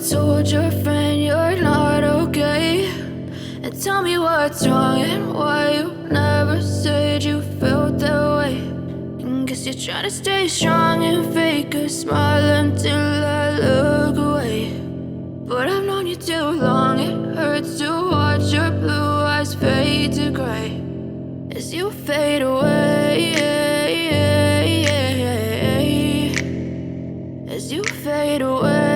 told your friend you're not okay? And tell me what's wrong and why you never said you felt that way. And guess you're trying to stay strong and fake a smile until I look away. But I've known you too long, it hurts to watch your blue eyes fade to gray as you fade away, as you fade away.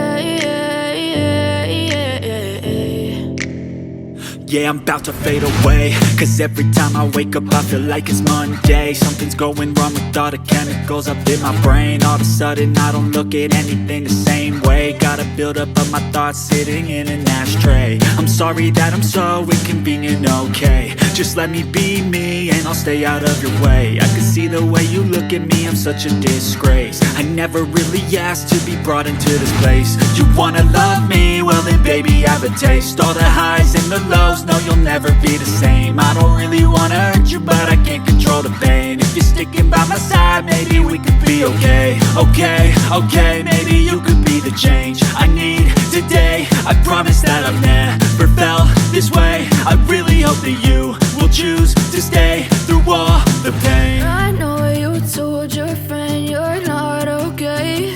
Yeah, I'm about to fade away, cause every time I wake up I feel like it's Monday. Something's going wrong with all the chemicals up in my brain. All of a sudden I don't look at anything the same way. Got a buildup of my thoughts sitting in an ashtray. I'm sorry that I'm so inconvenient, okay? Just let me be me and I'll stay out of your way. I can see the way you look at me, I'm such a disgrace. I never really asked to be brought into this place. You wanna love me? Well then baby, have a taste. All the highs and the lows, no, you'll never be the same. I don't really wanna hurt you, but I can't control the pain. If you're sticking by my side, maybe we could be okay. Okay, maybe you could be the change I need today. I promise that I've never felt this way. I really hope that you will choose to stay through all the pain. I know you told your friend you're not okay.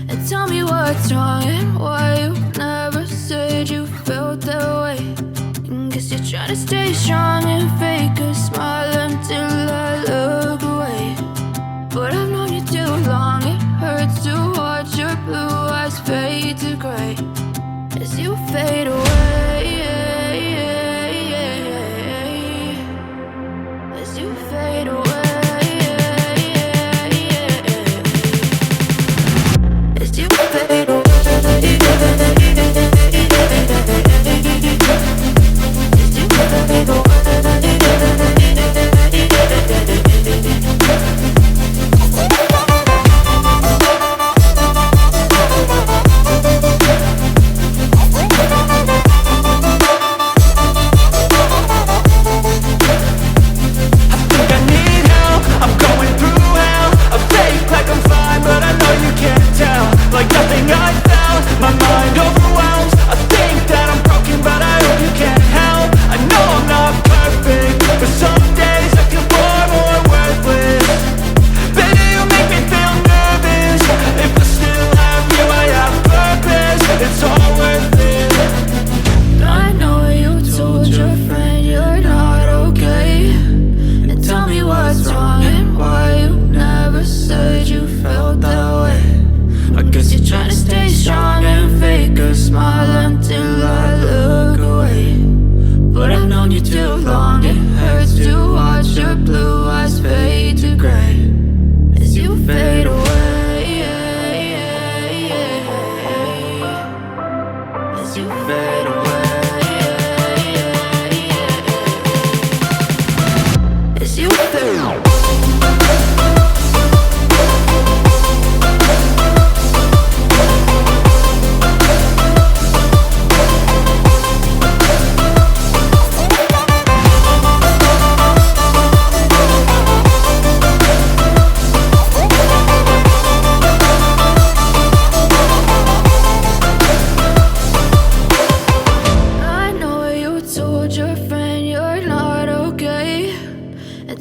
And tell me what's wrong and why you never said you felt that way. Guess you're trying to stay strong and fake a smile until I look away. But I've known you too long, it hurts to watch your blue eyes fade to gray as you fade away, as you fade away, as you fade away.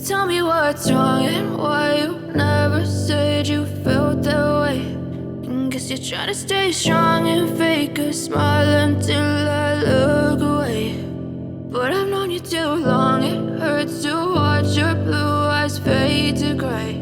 Tell me what's wrong and why you never said you felt that way. And guess you're trying to stay strong and fake a smile until I look away. But I've known you too long, it hurts to watch your blue eyes fade to gray